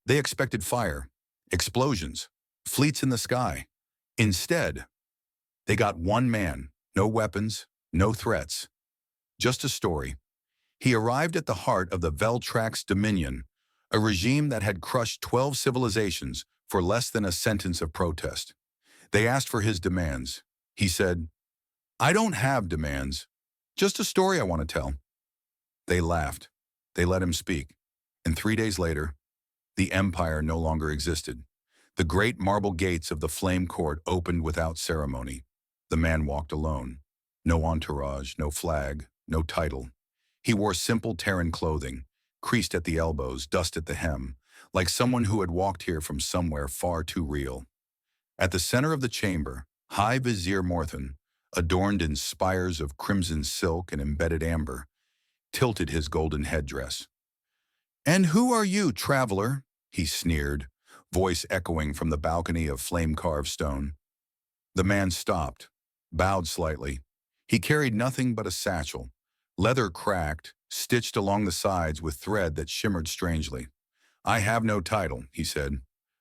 They expected fire, explosions, fleets in the sky. Instead, they got one man, no weapons, no threats, just a story. He arrived at the heart of the Veltrax Dominion, a regime that had crushed 12 civilizations for less than a sentence of protest. They asked for his demands. He said, "I don't have demands, just a story I want to tell." They laughed. They let him speak. And 3 days later, the empire no longer existed. The great marble gates of the flame court opened without ceremony. The man walked alone. No entourage, no flag, no title. He wore simple Terran clothing, creased at the elbows, dust at the hem, like someone who had walked here from somewhere far too real. At the center of the chamber, High Vizier Morthen, adorned in spires of crimson silk and embedded amber, tilted his golden headdress. "And who are you, traveler?" he sneered, voice echoing from the balcony of flame-carved stone. The man stopped, bowed slightly. He carried nothing but a satchel, leather cracked, stitched along the sides with thread that shimmered strangely. "I have no title," he said,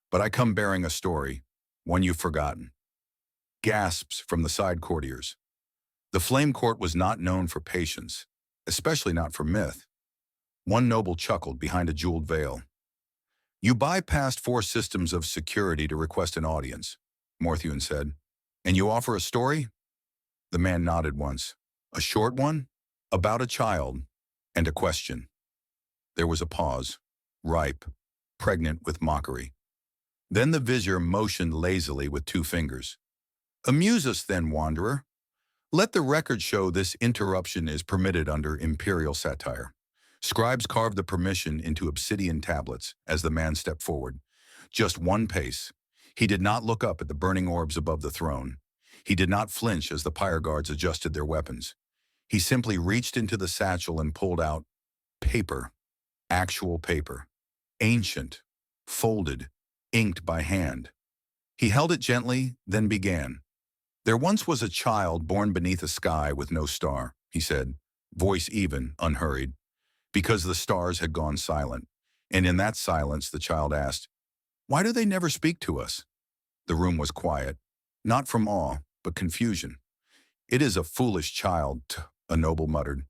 "but I come bearing a story, one you've forgotten." Gasps from the side courtiers. The flame court was not known for patience, especially not for myth. One noble chuckled behind a jeweled veil. "You bypassed 4 systems of security to request an audience," Morthune said. "And you offer a story?" The man nodded once. "A short one? About a child, and a question." There was a pause, ripe, pregnant with mockery. Then the vizier motioned lazily with 2 fingers. "Amuse us then, wanderer. Let the record show this interruption is permitted under imperial satire." Scribes carved the permission into obsidian tablets as the man stepped forward. Just 1 pace. He did not look up at the burning orbs above the throne. He did not flinch as the pyre guards adjusted their weapons. He simply reached into the satchel and pulled out paper, actual paper, ancient, folded, inked by hand. He held it gently, then began. "There once was a child born beneath a sky with no star," he said, voice even, unhurried, because the stars had gone silent. And in that silence, the child asked, "Why do they never speak to us?" The room was quiet, not from awe, but confusion. "It is a foolish child," a noble muttered.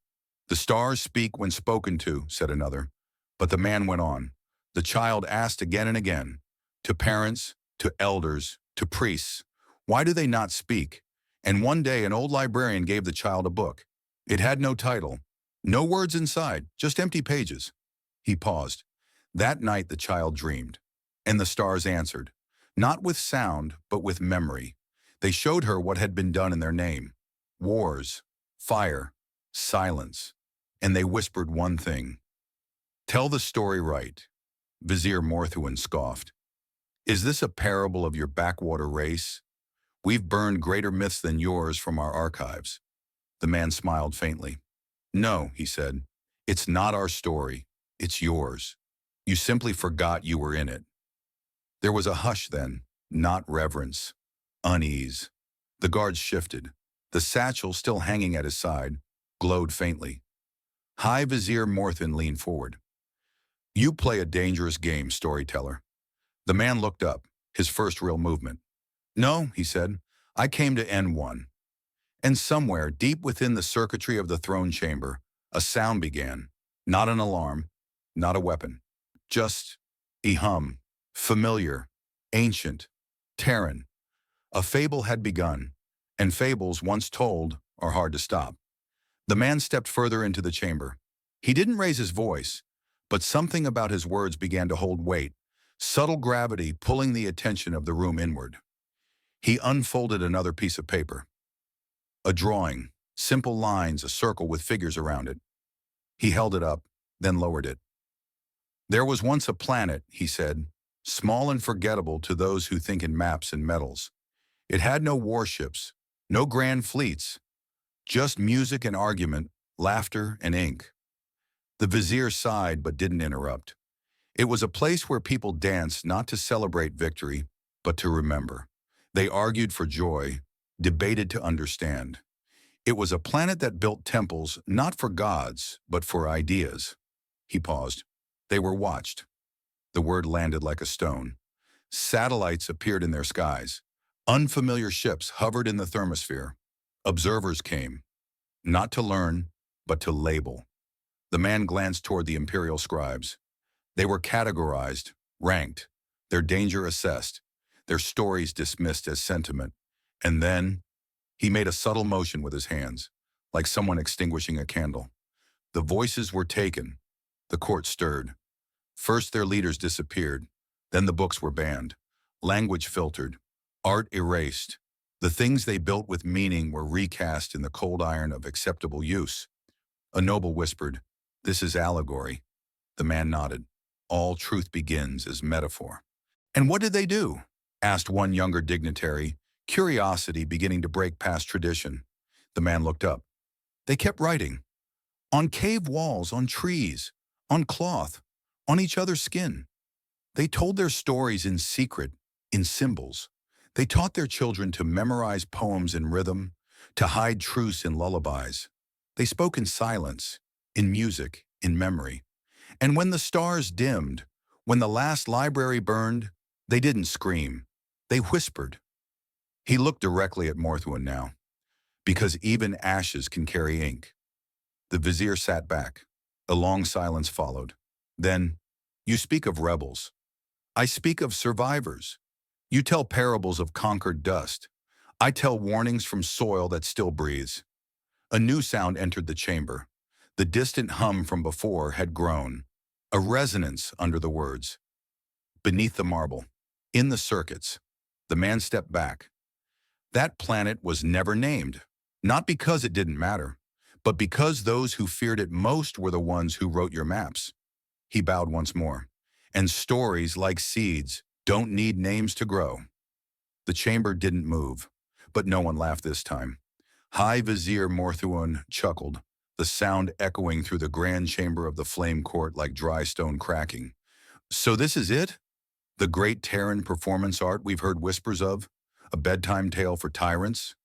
"The stars speak when spoken to," said another. But the man went on. "The child asked again and again, to parents, to elders, to priests, why do they not speak? And one day an old librarian gave the child a book. It had no title, no words inside, just empty pages." He paused. That night the child dreamed, and the stars answered, not with sound, but with memory. They showed her what had been done in their name: wars, fire, silence, and they whispered one thing: "Tell the story right." Vizier Morthuen scoffed. "Is this a parable of your backwater race? We've burned greater myths than yours from our archives." The man smiled faintly. "No," he said, "it's not our story. It's yours. You simply forgot you were in it." There was a hush then, not reverence, unease. The guards shifted. The satchel, still hanging at his side, glowed faintly. High Vizier Morthen leaned forward. "You play a dangerous game, storyteller." The man looked up, his first real movement. "No," he said, "I came to end one." And somewhere, deep within the circuitry of the throne chamber, a sound began. Not an alarm, not a weapon. Just a hum, familiar, ancient, Terran. A fable had begun, and fables, once told, are hard to stop. The man stepped further into the chamber. He didn't raise his voice, but something about his words began to hold weight, subtle gravity pulling the attention of the room inward. He unfolded another piece of paper. A drawing, simple lines, a circle with figures around it. He held it up, then lowered it. "There was once a planet," he said, "small and forgettable to those who think in maps and metals. It had no warships, no grand fleets, just music and argument, laughter and ink." The vizier sighed but didn't interrupt. It was a place where people danced not to celebrate victory, but to remember. They argued for joy, debated to understand. It was a planet that built temples not for gods, but for ideas. He paused. They were watched. The word landed like a stone. Satellites appeared in their skies. Unfamiliar ships hovered in the thermosphere. Observers came, not to learn, but to label. The man glanced toward the imperial scribes. They were categorized, ranked, their danger assessed, their stories dismissed as sentiment. And then he made a subtle motion with his hands, like someone extinguishing a candle. The voices were taken. The court stirred. First their leaders disappeared. Then the books were banned. Language filtered. Art erased. The things they built with meaning were recast in the cold iron of acceptable use. A noble whispered, "This is allegory." The man nodded. "All truth begins as metaphor." "And what did they do?" asked one younger dignitary, curiosity beginning to break past tradition. The man looked up. "They kept writing. On cave walls, on trees, on cloth, on each other's skin. They told their stories in secret, in symbols. They taught their children to memorize poems in rhythm, to hide truths in lullabies. They spoke in silence, in music, in memory. And when the stars dimmed, when the last library burned, they didn't scream. They whispered." He looked directly at Morthuin now, because even ashes can carry ink. The vizier sat back. A long silence followed. Then, "You speak of rebels. I speak of survivors. You tell parables of conquered dust. I tell warnings from soil that still breathes." A new sound entered the chamber. The distant hum from before had grown. A resonance under the words. Beneath the marble, in the circuits, the man stepped back. That planet was never named, not because it didn't matter, but because those who feared it most were the ones who wrote your maps. He bowed once more. And stories, like seeds, don't need names to grow. The chamber didn't move, but no one laughed this time. High Vizier Morthuin chuckled, the sound echoing through the grand chamber of the flame court like dry stone cracking. "So this is it? The great Terran performance art we've heard whispers of? A bedtime tale for tyrants?"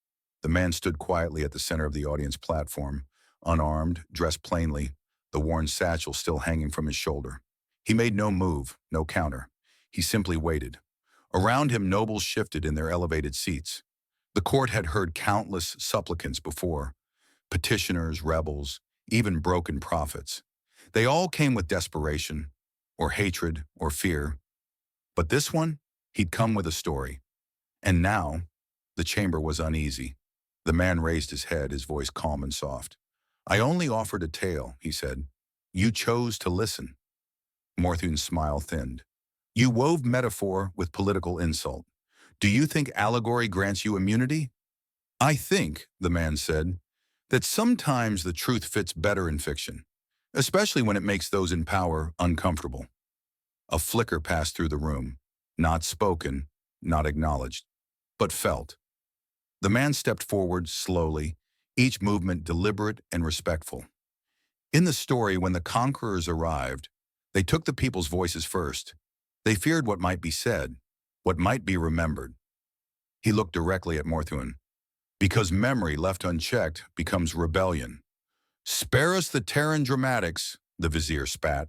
The man stood quietly at the center of the audience platform, unarmed, dressed plainly, the worn satchel still hanging from his shoulder. He made no move, no counter. He simply waited. Around him, nobles shifted in their elevated seats. The court had heard countless supplicants before, petitioners, rebels, even broken prophets. They all came with desperation, or hatred, or fear. But this one, he'd come with a story. And now, the chamber was uneasy. The man raised his head, his voice calm and soft. "I only offered a tale," he said. "You chose to listen." Morthuin's smile thinned. "You wove metaphor with political insult. Do you think allegory grants you immunity?" "I think," the man said, "that sometimes the truth fits better in fiction, especially when it makes those in power uncomfortable." A flicker passed through the room, not spoken, not acknowledged, but felt. The man stepped forward slowly, each movement deliberate and respectful. In the story, when the conquerors arrived, they took the people's voices first. They feared what might be said, what might be remembered. He looked directly at Morthuin. "Because memory left unchecked becomes rebellion." "Spare us the Terran dramatics," the vizier spat.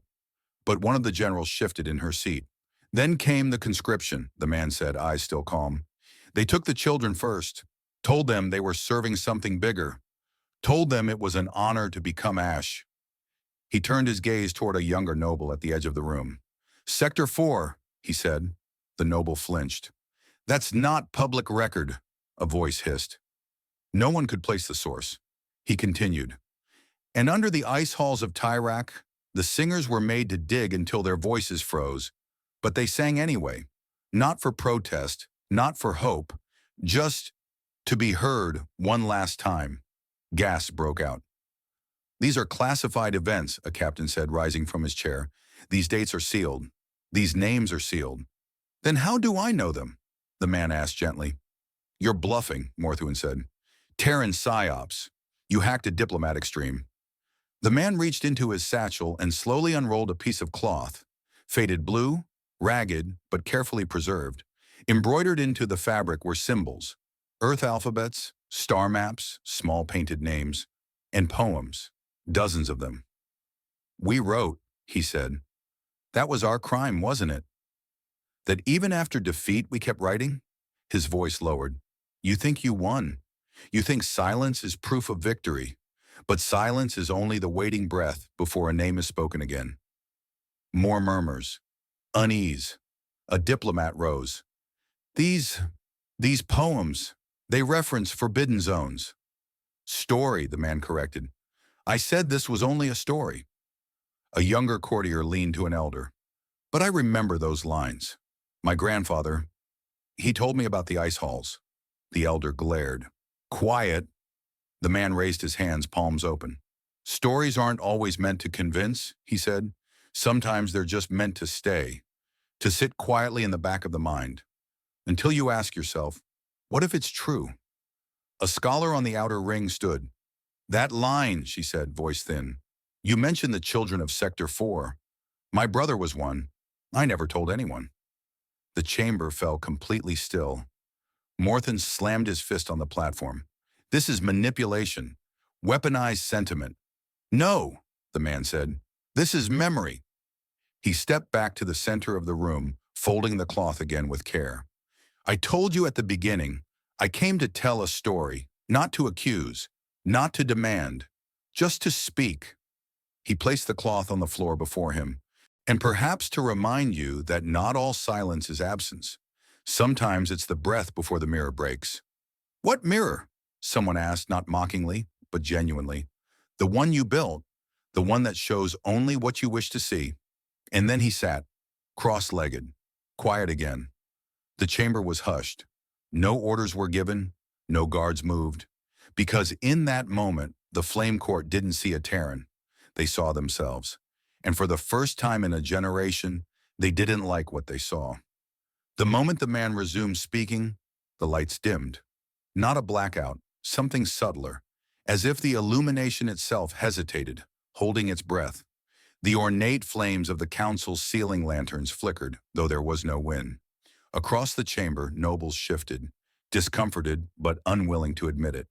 But one of the generals shifted in her seat. "Then came the conscription," the man said, eyes still calm. "They took the children first, told them they were serving something bigger, told them it was an honor to become ash." He turned his gaze toward a younger noble at the edge of the room. "Sector 4, he said. The noble flinched. "That's not public record," a voice hissed. No one could place the source. He continued. "And under the ice halls of Tyrak, the singers were made to dig until their voices froze, but they sang anyway, not for protest, not for hope, just to be heard one last time." Gasps broke out. "These are classified events," a captain said, rising from his chair. "These dates are sealed. These names are sealed." "Then how do I know them?" the man asked gently. "You're bluffing," Morthuin said. "Terran psyops. You hacked a diplomatic stream." The man reached into his satchel and slowly unrolled a piece of cloth, faded blue, ragged, but carefully preserved. Embroidered into the fabric were symbols, Earth alphabets, star maps, small painted names, and poems, dozens of them. "We wrote," he said. That was our crime, wasn't it? That even after defeat we kept writing? His voice lowered. You think you won. You think silence is proof of victory. But silence is only the waiting breath before a name is spoken again. More murmurs. Unease. A diplomat rose. These poems, they reference forbidden zones. Story, the man corrected. I said this was only a story. A younger courtier leaned to an elder. But I remember those lines. My grandfather, he told me about the ice halls. The elder glared. Quiet. The man raised his hands, palms open. Stories aren't always meant to convince, he said. Sometimes they're just meant to stay, to sit quietly in the back of the mind, until you ask yourself, what if it's true? A scholar on the outer ring stood. That line, she said, voice thin. You mentioned the children of Sector 4. My brother was one. I never told anyone. The chamber fell completely still. Morthen slammed his fist on the platform. This is manipulation, weaponized sentiment. No, the man said. This is memory. He stepped back to the center of the room, folding the cloth again with care. I told you at the beginning, I came to tell a story, not to accuse, not to demand, just to speak. He placed the cloth on the floor before him, and perhaps to remind you that not all silence is absence. Sometimes it's the breath before the mirror breaks. What mirror? Someone asked, not mockingly, but genuinely. The one you built, the one that shows only what you wish to see. And then he sat, cross-legged, quiet again. The chamber was hushed. No orders were given, no guards moved, because in that moment, the flame court didn't see a Terran. They saw themselves. And for the first time in a generation, they didn't like what they saw. The moment the man resumed speaking, the lights dimmed. Not a blackout, something subtler, as if the illumination itself hesitated, holding its breath. The ornate flames of the council's ceiling lanterns flickered, though there was no wind. Across the chamber, nobles shifted, discomforted but unwilling to admit it.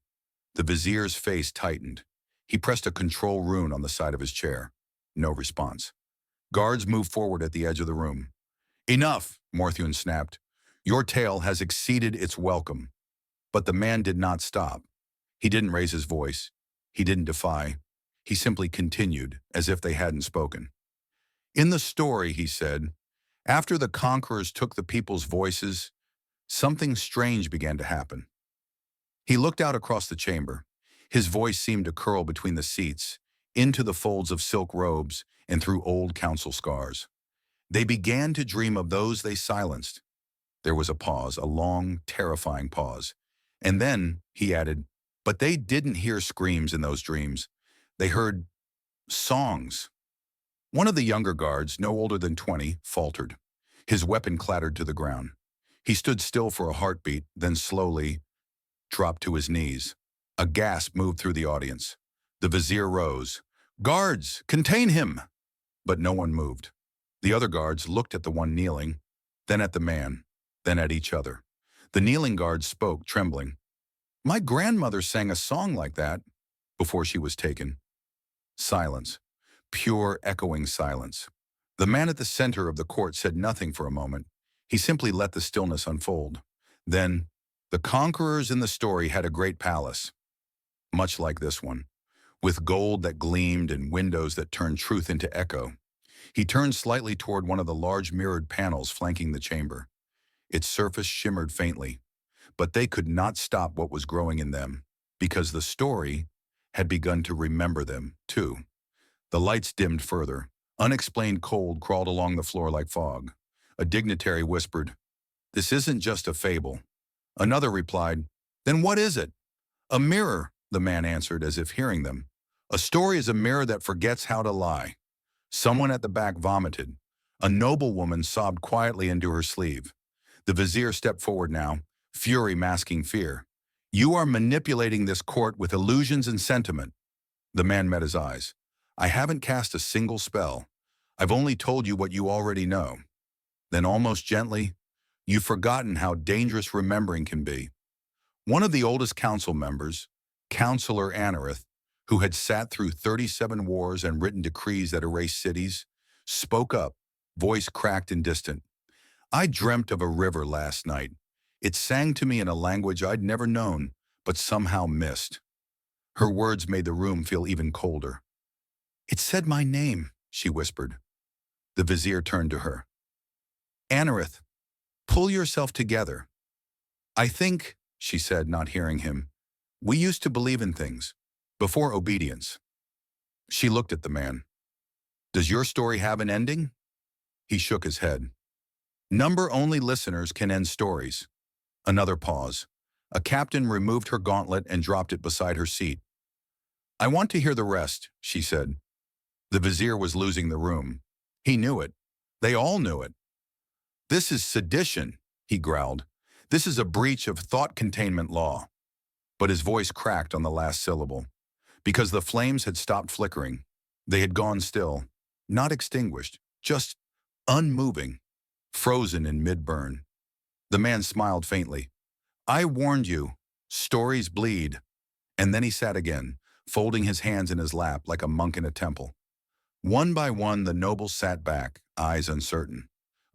The vizier's face tightened. He pressed a control rune on the side of his chair. No response. Guards moved forward at the edge of the room. Enough, Morthune snapped. Your tale has exceeded its welcome. But the man did not stop. He didn't raise his voice. He didn't defy. He simply continued, as if they hadn't spoken. In the story, he said, after the conquerors took the people's voices, something strange began to happen. He looked out across the chamber. His voice seemed to curl between the seats, into the folds of silk robes and through old council scars. They began to dream of those they silenced. There was a pause, a long, terrifying pause. And then, he added, but they didn't hear screams in those dreams. They heard songs. One of the younger guards, no older than 20, faltered. His weapon clattered to the ground. He stood still for a heartbeat, then slowly dropped to his knees. A gasp moved through the audience. The vizier rose. Guards, contain him! But no one moved. The other guards looked at the one kneeling, then at the man, then at each other. The kneeling guard spoke, trembling. My grandmother sang a song like that before she was taken. Silence. Pure, echoing silence. The man at the center of the court said nothing for a moment. He simply let the stillness unfold. Then, the conquerors in the story had a great palace, much like this one, with gold that gleamed and windows that turned truth into echo. He turned slightly toward one of the large mirrored panels flanking the chamber. Its surface shimmered faintly, but they could not stop what was growing in them, because the story had begun to remember them, too. The lights dimmed further. Unexplained cold crawled along the floor like fog. A dignitary whispered, "This isn't just a fable." Another replied, "Then what is it?" "A mirror," the man answered as if hearing them. "A story is a mirror that forgets how to lie." Someone at the back vomited. A noblewoman sobbed quietly into her sleeve. The vizier stepped forward now, fury masking fear. "You are manipulating this court with illusions and sentiment." The man met his eyes. "I haven't cast a single spell. I've only told you what you already know." Then almost gently, "You've forgotten how dangerous remembering can be." One of the oldest council members, Councillor Anarith, who had sat through 37 wars and written decrees that erased cities, spoke up, voice cracked and distant. I dreamt of a river last night. It sang to me in a language I'd never known, but somehow missed. Her words made the room feel even colder. It said my name, she whispered. The vizier turned to her. Anarith, pull yourself together. I think, she said, not hearing him, we used to believe in things, before obedience. She looked at the man. Does your story have an ending? He shook his head. Number-only listeners can end stories. Another pause. A captain removed her gauntlet and dropped it beside her seat. I want to hear the rest, she said. The vizier was losing the room. He knew it. They all knew it. This is sedition, he growled. This is a breach of thought containment law. But his voice cracked on the last syllable. Because the flames had stopped flickering. They had gone still, not extinguished, just unmoving, frozen in mid-burn. The man smiled faintly. I warned you, stories bleed. And then he sat again, folding his hands in his lap like a monk in a temple. One by one, the nobles sat back, eyes uncertain.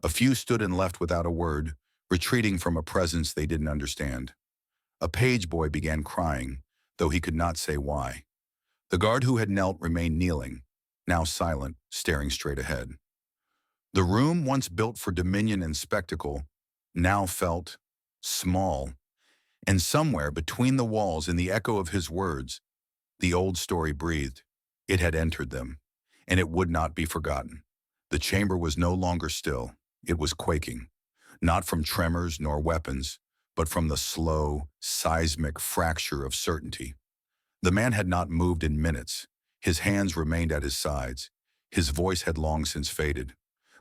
A few stood and left without a word, retreating from a presence they didn't understand. A page boy began crying, though he could not say why. The guard who had knelt remained kneeling, now silent, staring straight ahead. The room, once built for dominion and spectacle, now felt small, and somewhere between the walls, in the echo of his words, the old story breathed. It had entered them, and it would not be forgotten. The chamber was no longer still. It was quaking, not from tremors nor weapons, but from the slow, seismic fracture of certainty. The man had not moved in minutes. His hands remained at his sides. His voice had long since faded,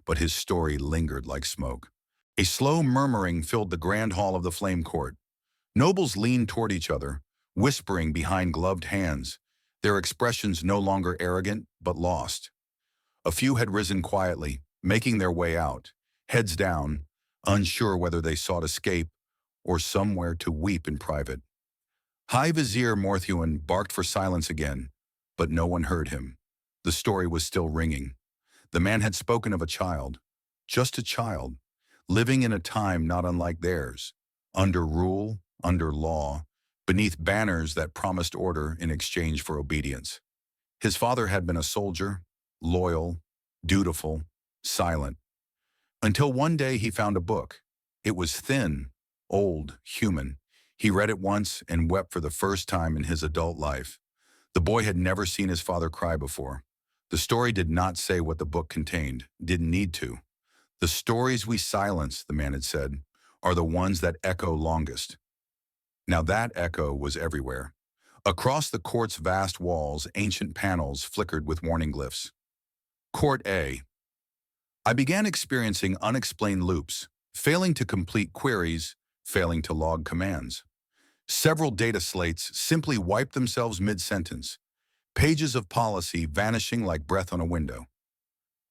but his story lingered like smoke. A slow murmuring filled the grand hall of the flame court. Nobles leaned toward each other, whispering behind gloved hands, their expressions no longer arrogant but lost. A few had risen quietly, making their way out, heads down, unsure whether they sought escape or somewhere to weep in private. High Vizier Morthuin barked for silence again, but no one heard him. The story was still ringing. The man had spoken of a child, just a child, living in a time not unlike theirs, under rule, under law, beneath banners that promised order in exchange for obedience. His father had been a soldier, loyal, dutiful, silent, until one day he found a book. It was thin, old, human. He read it once and wept for the first time in his adult life. The boy had never seen his father cry before. The story did not say what the book contained, didn't need to. The stories we silence, the man had said, are the ones that echo longest. Now that echo was everywhere. Across the court's vast walls, ancient panels flickered with warning glyphs. Court A. I began experiencing unexplained loops, failing to complete queries, failing to log commands. Several data slates simply wiped themselves mid-sentence, pages of policy vanishing like breath on a window.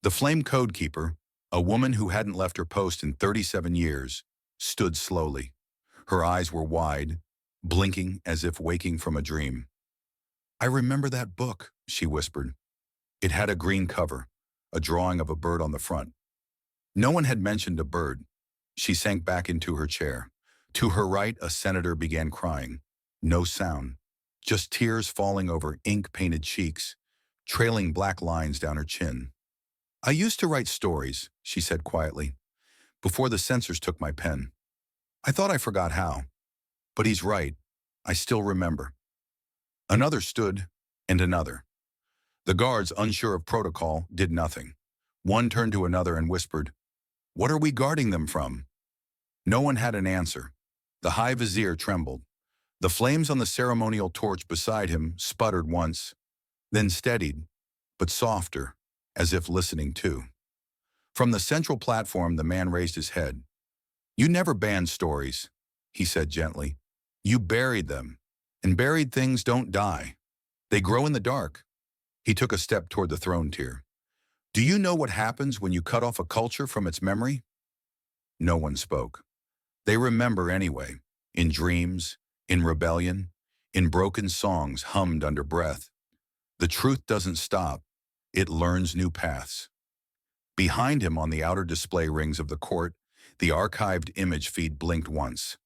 The flame code keeper, a woman who hadn't left her post in 37 years, stood slowly. Her eyes were wide, blinking as if waking from a dream. I remember that book, she whispered. It had a green cover, a drawing of a bird on the front. No one had mentioned a bird. She sank back into her chair. To her right, a senator began crying. No sound, just tears falling over ink-painted cheeks, trailing black lines down her chin. I used to write stories, she said quietly, before the censors took my pen. I thought I forgot how. But he's right. I still remember. Another stood, and another. The guards, unsure of protocol, did nothing. One turned to another and whispered, "What are we guarding them from?" No one had an answer. The High Vizier trembled. The flames on the ceremonial torch beside him sputtered once, then steadied, but softer, as if listening too. From the central platform, the man raised his head. You never banned stories, he said gently. You buried them, and buried things don't die. They grow in the dark. He took a step toward the throne tier. Do you know what happens when you cut off a culture from its memory? No one spoke. They remember anyway, in dreams, in rebellion, in broken songs hummed under breath. The truth doesn't stop. It learns new paths. Behind him on the outer display rings of the court, the archived image feed blinked once.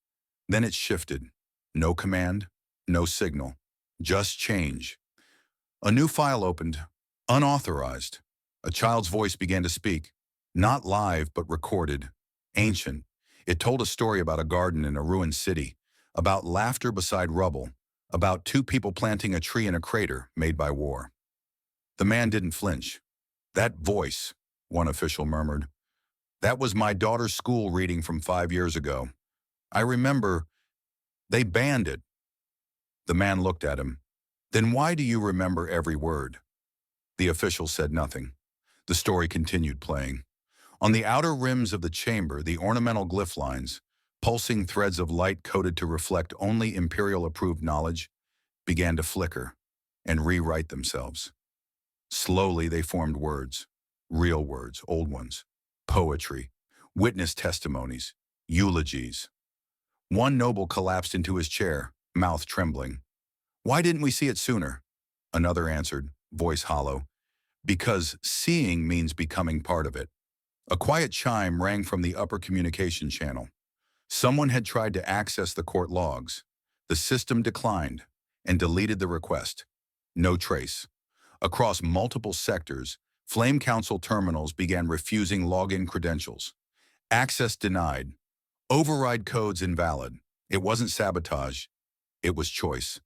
Then it shifted. No command, no signal, just change. A new file opened, unauthorized. A child's voice began to speak, not live but recorded, ancient. It told a story about a garden in a ruined city, about laughter beside rubble, about two people planting a tree in a crater made by war. The man didn't flinch. That voice, one official murmured. That was my daughter's school reading from 5 years ago. I remember they banned it. The man looked at him. Then why do you remember every word? The official said nothing. The story continued playing. On the outer rims of the chamber, the ornamental glyph lines, pulsing threads of light coded to reflect only Imperial-approved knowledge, began to flicker and rewrite themselves. Slowly they formed words, real words, old ones, poetry, witness testimonies, eulogies. One noble collapsed into his chair, mouth trembling. Why didn't we see it sooner? Another answered, voice hollow. Because seeing means becoming part of it. A quiet chime rang from the upper communication channel. Someone had tried to access the court logs. The system declined and deleted the request. No trace. Across multiple sectors, Flame Council terminals began refusing login credentials. Access denied. Override codes invalid. It wasn't sabotage. It was choice.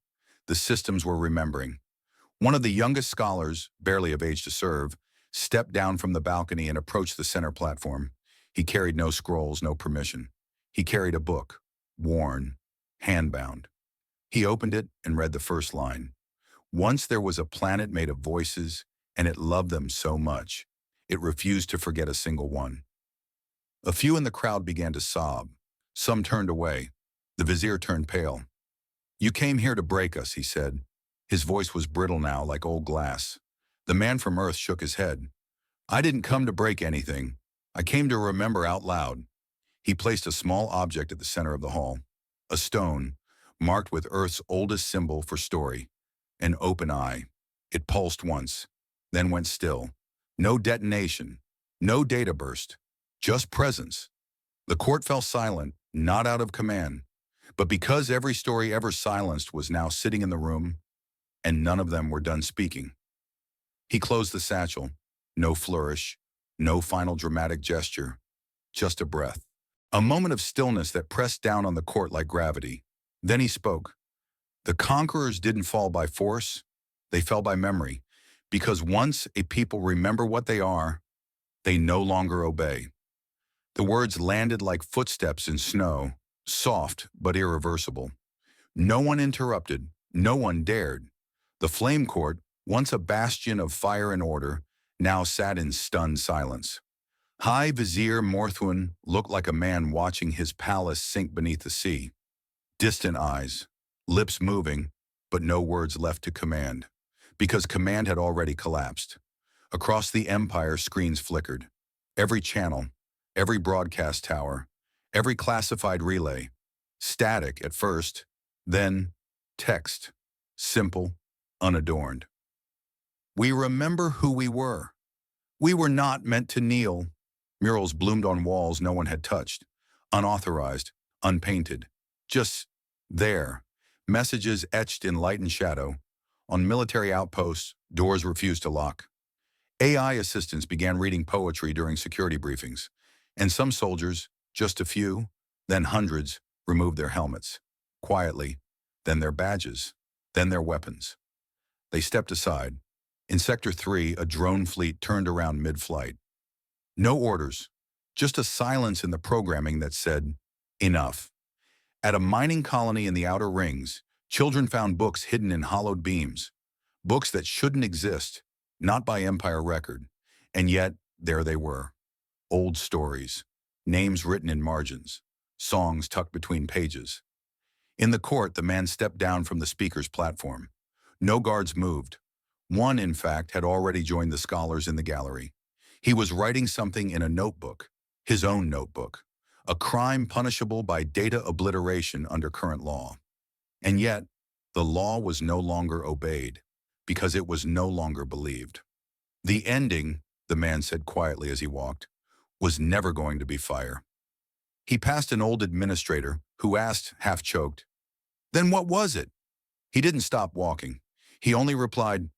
The systems were remembering. One of the youngest scholars, barely of age to serve, stepped down from the balcony and approached the center platform. He carried no scrolls, no permission. He carried a book, worn, handbound. He opened it and read the first line. Once there was a planet made of voices, and it loved them so much, it refused to forget a single one. A few in the crowd began to sob. Some turned away. The vizier turned pale. You came here to break us, he said. His voice was brittle now, like old glass. The man from Earth shook his head. I didn't come to break anything. I came to remember out loud. He placed a small object at the center of the hall. A stone, marked with Earth's oldest symbol for story. An open eye. It pulsed once, then went still. No detonation, no data burst, just presence. The court fell silent, not out of command, but because every story ever silenced was now sitting in the room, and none of them were done speaking. He closed the satchel. No flourish, no final dramatic gesture, just a breath. A moment of stillness that pressed down on the court like gravity. Then he spoke. The conquerors didn't fall by force, they fell by memory, because once a people remember what they are, they no longer obey. The words landed like footsteps in snow, soft but irreversible. No one interrupted, no one dared. The flame court, once a bastion of fire and order, now sat in stunned silence. High Vizier Morthwin looked like a man watching his palace sink beneath the sea. Distant eyes, lips moving, but no words left to command, because command had already collapsed. Across the empire, screens flickered. Every channel, every broadcast tower, every classified relay. Static at first, then text, simple, unadorned. We remember who we were. We were not meant to kneel. Murals bloomed on walls no one had touched, unauthorized, unpainted, just there. Messages etched in light and shadow. On military outposts, doors refused to lock. AI assistants began reading poetry during security briefings, and some soldiers, just a few, then hundreds, removed their helmets. Quietly, then their badges, then their weapons. They stepped aside. In Sector 3, a drone fleet turned around mid-flight. No orders, just a silence in the programming that said, enough. At a mining colony in the outer rings, children found books hidden in hollowed beams. Books that shouldn't exist, not by Empire record. And yet, there they were. Old stories, names written in margins, songs tucked between pages. In the court, the man stepped down from the speaker's platform. No guards moved. One, in fact, had already joined the scholars in the gallery. He was writing something in a notebook, his own notebook, a crime punishable by data obliteration under current law. And yet, the law was no longer obeyed, because it was no longer believed. The ending, the the man said quietly as he walked, was never going to be fire. He passed an old administrator who asked, half choked, "Then what was it?" He didn't stop walking. He only replied,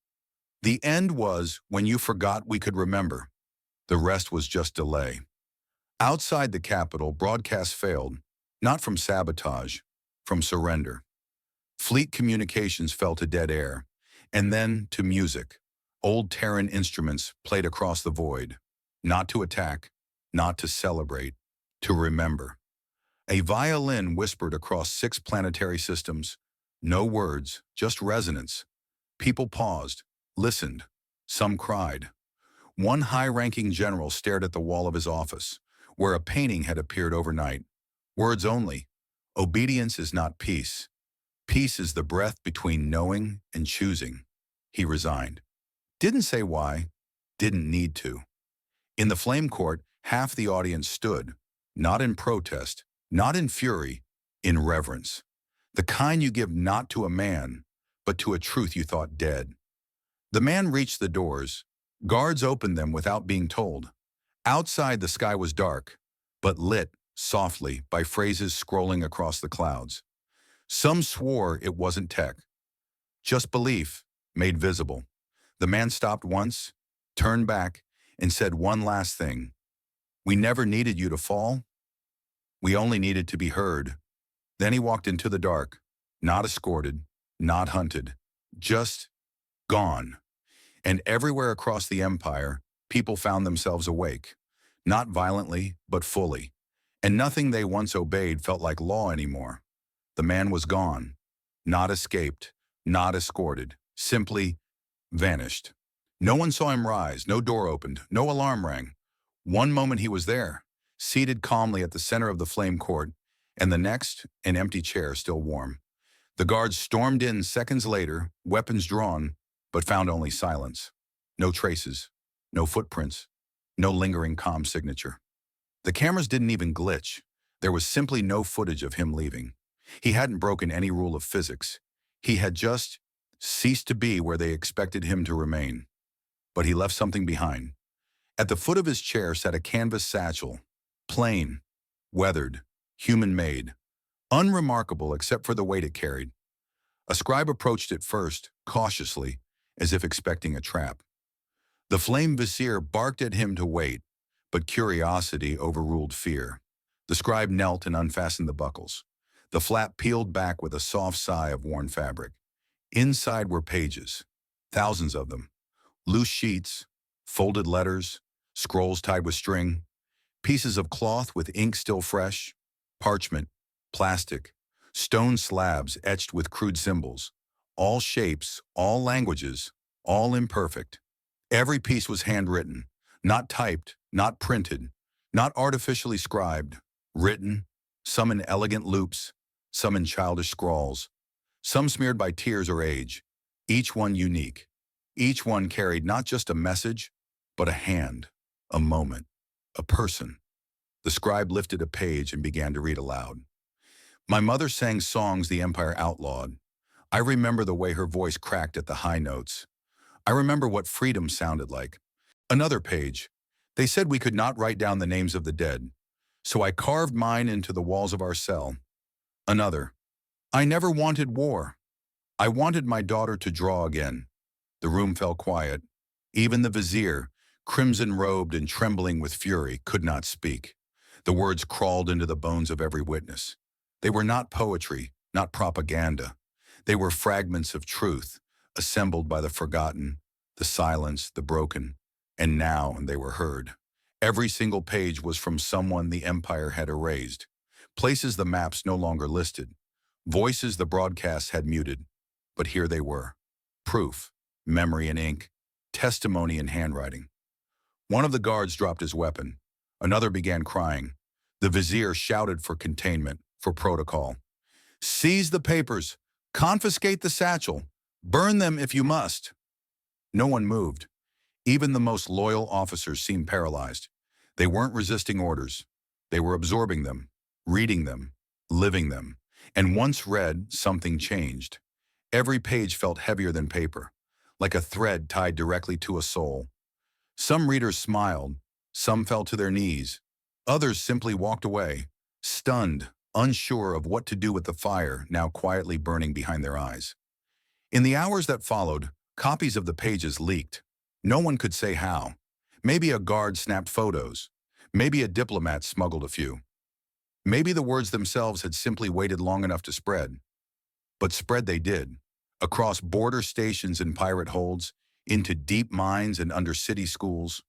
"The end was when you forgot we could remember. The rest was just delay." Outside the Capitol, broadcast failed, not from sabotage, from surrender. Fleet communications fell to dead air, and then to music. Old Terran instruments played across the void, not to attack, not to celebrate, to remember. A violin whispered across 6 planetary systems. No words, just resonance. People paused, listened. Some cried. One high-ranking general stared at the wall of his office, where a painting had appeared overnight. Words only. Obedience is not peace. Peace is the breath between knowing and choosing. He resigned. Didn't say why. Didn't need to. In the flame court, half the audience stood, not in protest, not in fury, in reverence. The kind you give not to a man, but to a truth you thought dead. The man reached the doors. Guards opened them without being told. Outside, the sky was dark, but lit, softly, by phrases scrolling across the clouds. Some swore it wasn't tech. Just belief, made visible. The man stopped once, turned back, and said one last thing. "We never needed you to fall. We only needed to be heard." Then he walked into the dark, not escorted, not hunted, just gone. And everywhere across the empire, people found themselves awake, not violently, but fully. And nothing they once obeyed felt like law anymore. The man was gone, not escaped, not escorted, simply vanished. No one saw him rise, no door opened, no alarm rang. One moment he was there, seated calmly at the center of the flame court, and the next, an empty chair still warm. The guards stormed in seconds later, weapons drawn, but found only silence. No traces, no footprints, no lingering calm signature. The cameras didn't even glitch. There was simply no footage of him leaving. He hadn't broken any rule of physics. He had just ceased to be where they expected him to remain. But he left something behind. At the foot of his chair sat a canvas satchel, plain, weathered, human-made, unremarkable except for the weight it carried. A scribe approached it first, cautiously, as if expecting a trap. The flame vizier barked at him to wait, but curiosity overruled fear. The scribe knelt and unfastened the buckles. The flap peeled back with a soft sigh of worn fabric. Inside were pages, thousands of them, loose sheets, folded letters, scrolls tied with string, pieces of cloth with ink still fresh, parchment, plastic, stone slabs etched with crude symbols, all shapes, all languages, all imperfect. Every piece was handwritten, not typed, not printed, not artificially scribed, written, some in elegant loops, some in childish scrawls, some smeared by tears or age, each one unique. Each one carried not just a message, but a hand, a moment, a person. The scribe lifted a page and began to read aloud. "My mother sang songs the empire outlawed. I remember the way her voice cracked at the high notes. I remember what freedom sounded like." Another page. "They said we could not write down the names of the dead, so I carved mine into the walls of our cell." Another. "I never wanted war. I wanted my daughter to draw again." The room fell quiet. Even the vizier, crimson-robed and trembling with fury, could not speak. The words crawled into the bones of every witness. They were not poetry, not propaganda. They were fragments of truth, assembled by the forgotten, the silenced, the broken, and now they were heard. Every single page was from someone the empire had erased, places the maps no longer listed, voices the broadcasts had muted. But here they were. Proof, memory in ink, testimony in handwriting. One of the guards dropped his weapon. Another began crying. The vizier shouted for containment, for protocol. "Seize the papers, confiscate the satchel, burn them if you must." No one moved. Even the most loyal officers seemed paralyzed. They weren't resisting orders. They were absorbing them, reading them, living them. And once read, something changed. Every page felt heavier than paper, like a thread tied directly to a soul. Some readers smiled, some fell to their knees, others simply walked away, stunned, unsure of what to do with the fire now quietly burning behind their eyes. In the hours that followed, copies of the pages leaked. No one could say how. Maybe a guard snapped photos. Maybe a diplomat smuggled a few. Maybe the words themselves had simply waited long enough to spread. But spread they did, across border stations and pirate holds, into deep mines and under city schools,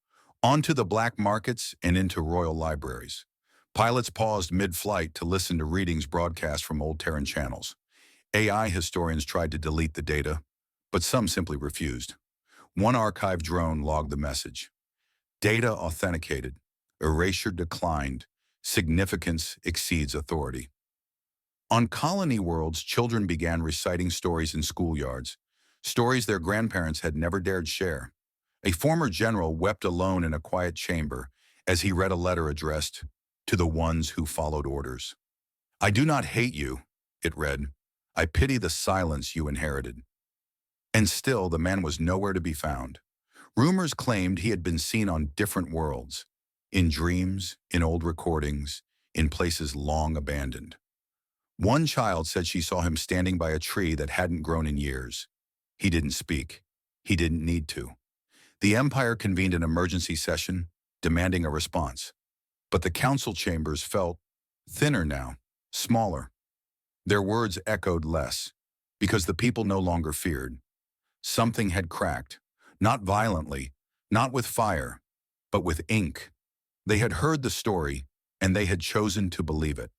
onto the black markets and into royal libraries. Pilots paused mid-flight to listen to readings broadcast from old Terran channels. AI historians tried to delete the data, but some simply refused. One archive drone logged the message. Data authenticated. Erasure declined. Significance exceeds authority. On colony worlds, children began reciting stories in schoolyards, stories their grandparents had never dared share. A former general wept alone in a quiet chamber as he read a letter addressed to the ones who followed orders. I do not hate you, it read. I pity the silence you inherited. And still, the man was nowhere to be found. Rumors claimed he had been seen on different worlds, in dreams, in old recordings, in places long abandoned. One child said she saw him standing by a tree that hadn't grown in years. He didn't speak. He didn't need to. The Empire convened an emergency session, demanding a response. But the council chambers felt thinner now, smaller. Their words echoed less, because the people no longer feared. Something had cracked, not violently, not with fire, but with ink. They had heard the story, and they had chosen to believe it.